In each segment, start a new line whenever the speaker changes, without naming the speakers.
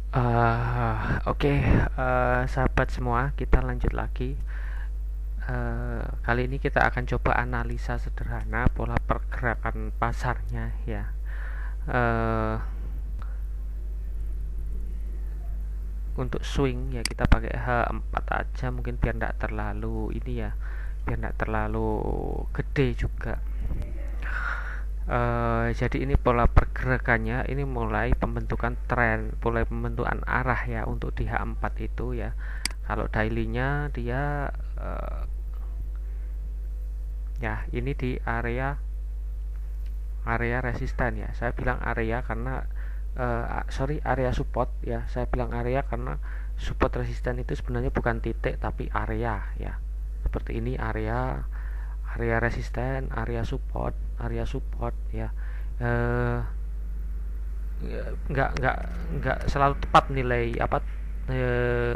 Oke, sahabat semua, kita lanjut lagi. Kali ini kita akan coba analisa sederhana pola pergerakan pasarnya ya. Eh, untuk swing ya kita pakai H4 aja mungkin biar tidak terlalu ini ya, biar tidak terlalu gede juga. Jadi ini pola pergerakannya, ini mulai pembentukan tren, mulai pembentukan arah ya untuk di H4 itu ya. Kalau dailynya dia ya ini di area resisten ya. Saya bilang area karena area support ya. Saya bilang area karena support resisten itu sebenarnya bukan titik tapi area ya. Seperti ini area resisten, area support ya. Eh, nggak selalu tepat nilai apa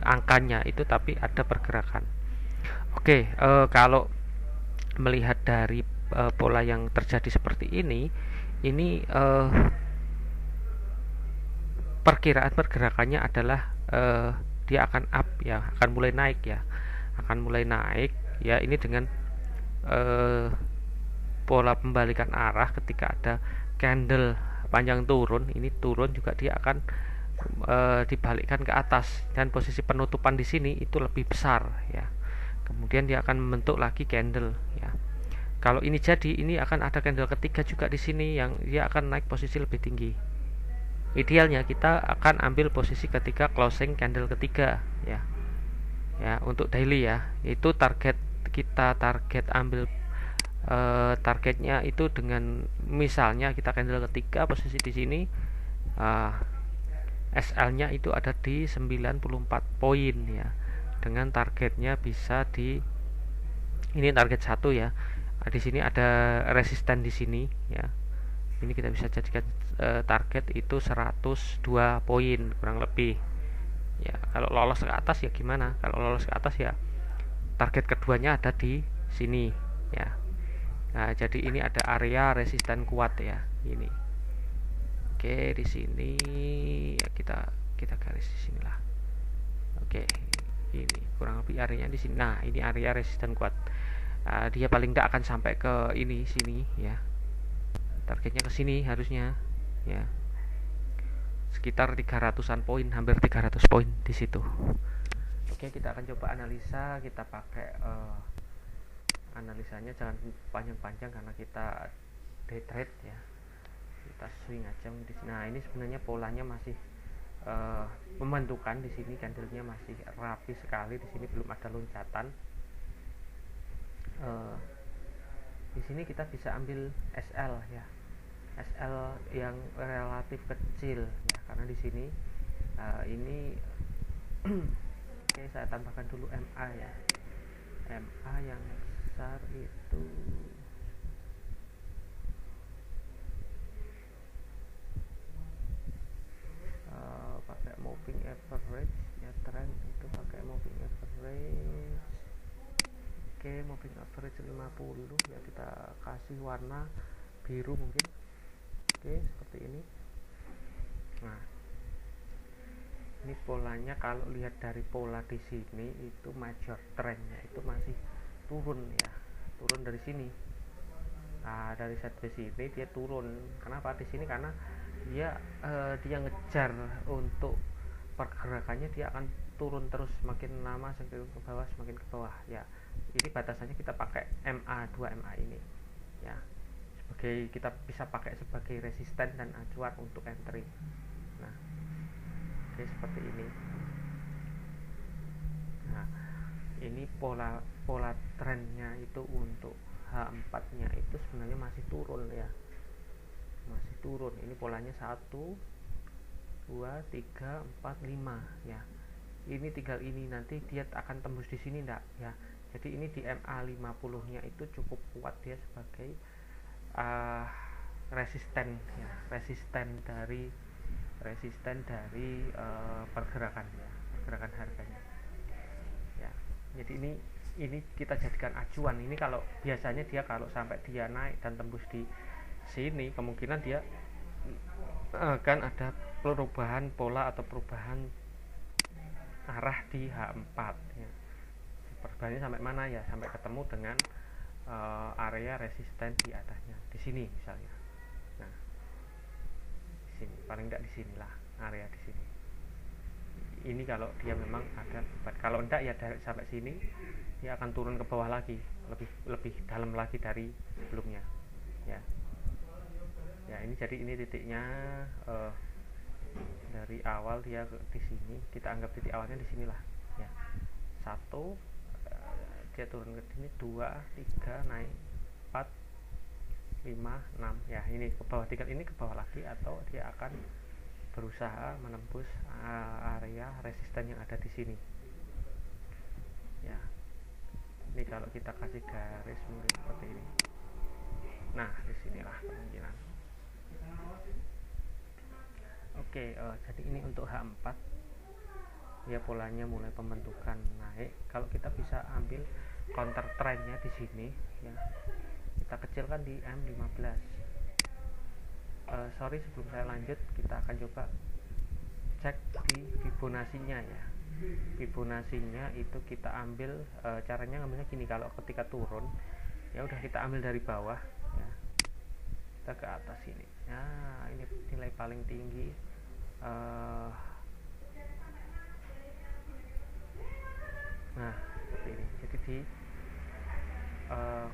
angkanya itu, tapi ada pergerakan. Oke, kalau melihat dari pola yang terjadi seperti ini perkiraan pergerakannya adalah dia akan up ya, akan mulai naik ya, akan mulai naik ya. Ini dengan eh, pola pembalikan arah ketika ada candle panjang turun, ini turun juga dia akan dibalikkan ke atas dan posisi penutupan di sini itu lebih besar ya. Kemudian dia akan membentuk lagi candle ya. Kalau ini jadi, ini akan ada candle ketiga juga di sini yang dia akan naik posisi lebih tinggi. Idealnya kita akan ambil posisi ketika closing candle ketiga ya. Ya, untuk daily ya. Itu target ambil targetnya itu dengan misalnya kita candle ketiga posisi di sini, SL-nya itu ada di 94 poin ya. Dengan targetnya bisa di ini target satu ya. Di sini ada resisten di sini ya. Ini kita bisa jadikan target itu 102 poin kurang lebih. Ya, kalau lolos ke atas ya gimana? Kalau lolos ke atas ya target keduanya ada di sini ya. Nah, jadi ini ada area resisten kuat ya, ini. Oke, di sini ya kita kita garis di sinilah. Oke, ini kurang lebih areanya di sini. Nah, ini area resisten kuat. Dia paling tidak akan sampai ke ini sini ya. Targetnya ke sini harusnya ya. Sekitar 300-an poin, hampir 300 poin di situ. Oke, kita akan coba analisa, kita pakai analisanya jangan panjang-panjang karena kita day trade ya. Kita swing aja di sini. Nah, ini sebenarnya polanya masih pembentukan di sini, candlenya masih rapi sekali. Di sini belum ada loncatan. Di sini kita bisa ambil SL ya, SL yang relatif kecil ya, karena di sini ini oke, saya tambahkan dulu MA ya. MA yang besar itu pakai moving average ya, tren itu pakai moving average. Oke, moving average 50 ya, kita kasih warna biru mungkin. Oke, seperti ini. Nah, ini polanya kalau lihat dari pola di sini itu major trendnya itu masih turun ya, turun dari sini. Nah, dari set base ini dia turun. Kenapa di sini? Karena dia ngejar untuk pergerakannya, dia akan turun terus, semakin lama semakin ke bawah, semakin ke bawah ya. Ini batasannya kita pakai MA2 MA ini ya, sebagai kita bisa pakai sebagai resisten dan acuan untuk entry. Nah, oke, seperti ini. Nah, ini pola pola trennya itu untuk H4 nya itu sebenarnya masih turun ya, masih turun. Ini polanya 1 2 3 4 5 ya. Ini tinggal ini nanti dia akan tembus di sini enggak ya. Jadi ini di MA50 nya itu cukup kuat dia sebagai resisten ya, resisten dari pergerakan ya, pergerakan harganya ya. Jadi ini kita jadikan acuan. Ini kalau biasanya dia kalau sampai dia naik dan tembus di sini, kemungkinan dia akan ada perubahan pola atau perubahan arah di H4 ya. Perubahannya sampai mana ya, sampai ketemu dengan area resisten di atasnya di sini misalnya. Nah, di sini paling tidak di sinilah area di sini. Ini kalau dia memang ada, kalau enggak ya dari sampai sini dia akan turun ke bawah lagi, lebih dalam lagi dari sebelumnya ya. Ya ini jadi ini titiknya dari awal dia di sini, kita anggap titik awalnya di sinilah ya. 1 dia turun ke sini, 2, 3 naik 4, 5, 6 ya, ini ke bawah, tingkat ini ke bawah lagi, atau dia akan berusaha menembus area resisten yang ada di sini ya. Ini kalau kita kasih garis mungkin seperti ini. Nah disinilah kemungkinan. Oke, jadi ini untuk H4 ya, polanya mulai pembentukan naik. Kalau kita bisa ambil counter trendnya di sini ya, kita kecilkan di M15. Sorry, sebelum saya lanjut kita akan coba cek di Fibonacci-nya ya. Fibonacci-nya itu kita ambil, caranya ngambilnya gini, kalau ketika turun ya udah kita ambil dari bawah ya, kita ke atas ini. Nah ini nilai paling tinggi nah seperti ini. Jadi di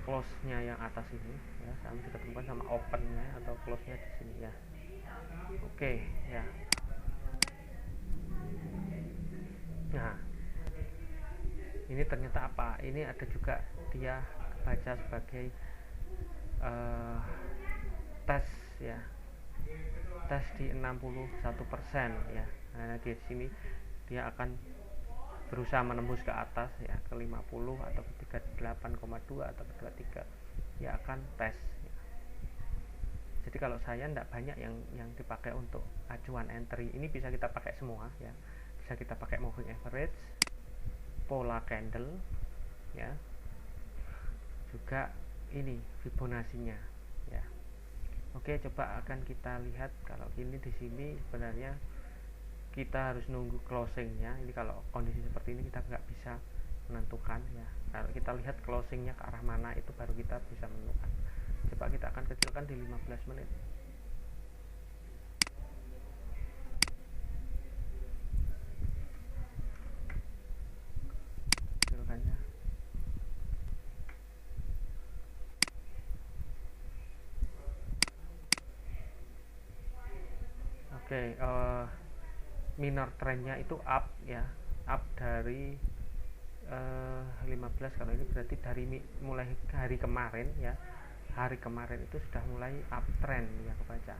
close-nya yang atas ini ya, sama diketemukan sama open-nya atau close-nya di sini ya. Oke ya. Nah ini ternyata apa? Ini ada juga dia baca sebagai tes ya, tes di 61% ya. Nah di sini dia akan berusaha menembus ke atas ya, ke 50 atau ke 38,2 atau ke 23 ya, akan tes ya. Jadi kalau saya tidak banyak yang dipakai untuk acuan entry. Ini bisa kita pakai semua ya, bisa kita pakai moving average, pola candle ya, juga ini Fibonacci-nya ya. Oke, coba akan kita lihat kalau ini di sini sebenarnya kita harus nunggu closingnya. Ini kalau kondisi seperti ini kita nggak bisa menentukan ya. Kalau kita lihat closingnya ke arah mana, itu baru kita bisa menentukan. Coba kita akan kecilkan di 15 menit. Kecilkannya. Oke, minor trendnya itu up ya, up dari 15. Kalau ini berarti dari mulai hari kemarin ya, hari kemarin itu sudah mulai uptrend ya kebaca.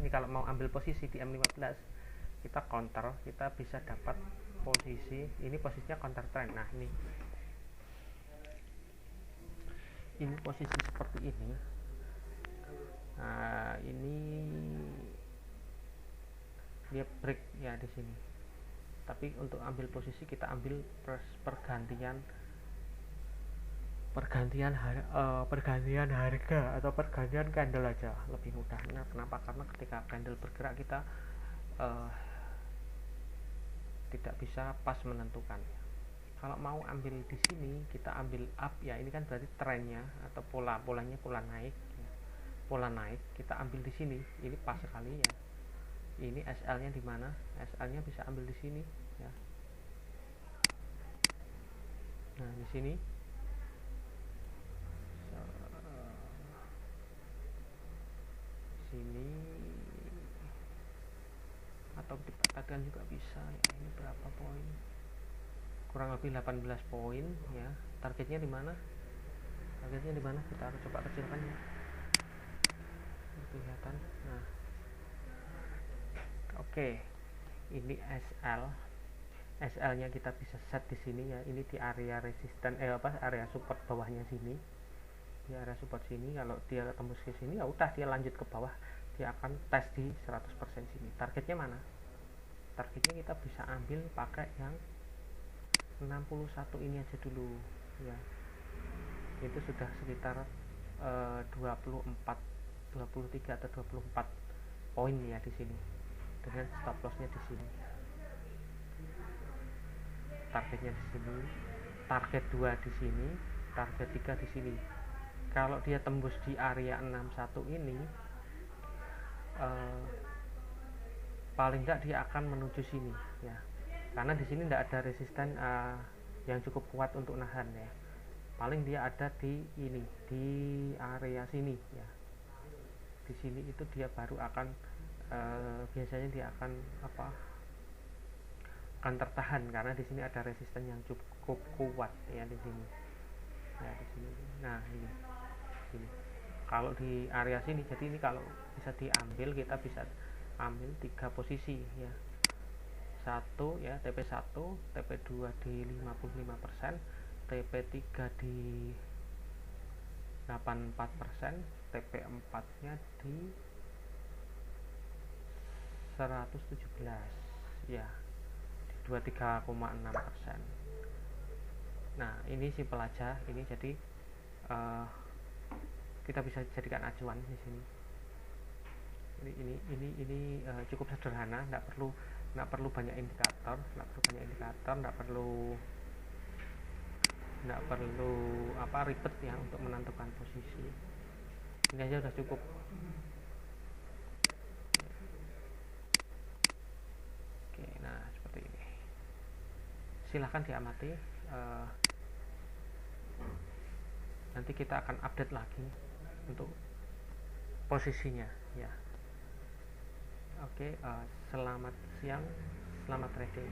Ini kalau mau ambil posisi di M15 kita counter, kita bisa dapat posisi ini, posisinya counter trend. Nah ini posisi seperti ini. Nah ini dia break ya di sini. Tapi untuk ambil posisi kita ambil pergantian harga atau pergantian candle aja, lebih mudah. Nah, kenapa? Karena ketika candle bergerak kita tidak bisa pas menentukan. Kalau mau ambil di sini kita ambil up ya, ini kan berarti trennya atau polanya pola naik ya. Pola naik kita ambil di sini, ini pas sekali ya. Ini SL-nya di mana? SL-nya bisa ambil di sini ya. Nah, di sini sini atau dipetakan juga bisa ya. Ini berapa poin? Kurang lebih 18 poin ya. Targetnya di mana? Targetnya di mana? Kita harus coba kecilkan ya. Kelihatan. Nah. Oke. Ini SL nya kita bisa set di sini ya. Ini di area resisten area support bawahnya sini. Di area support sini, kalau dia tembus ke sini ya udah dia lanjut ke bawah, dia akan tes di 100% sini. Targetnya mana? Targetnya kita bisa ambil pakai yang 61 ini aja dulu ya. Itu sudah sekitar 23 atau 24 poin ya di sini. dengan stop lossnya di sini, targetnya di sini, target 2 di sini, target 3 di sini. Kalau dia tembus di area 61 ini, paling tidak dia akan menuju sini ya, karena di sini tidak ada resisten yang cukup kuat untuk nahan ya. Paling dia ada di ini, di area sini ya. Di sini itu dia baru akan biasanya dia akan akan tertahan, karena di sini ada resisten yang cukup kuat ya di sini. Ya di sini. Nah ini. Sini. Kalau di area sini, jadi ini kalau bisa diambil, kita bisa ambil 3 posisi ya. 1 ya, TP1, TP2 di 55%, TP3 di 84%, TP4 nya di 117 ya, di 23,6%. Nah ini simpel aja ini, jadi kita bisa jadikan acuan di sini. Ini cukup sederhana, nggak perlu banyak indikator, nggak perlu ribet ya untuk menentukan posisi. Ini aja udah cukup. Oke, nah seperti ini. Silahkan diamati. Nanti kita akan update lagi untuk posisinya ya. Oke, selamat siang, selamat trading.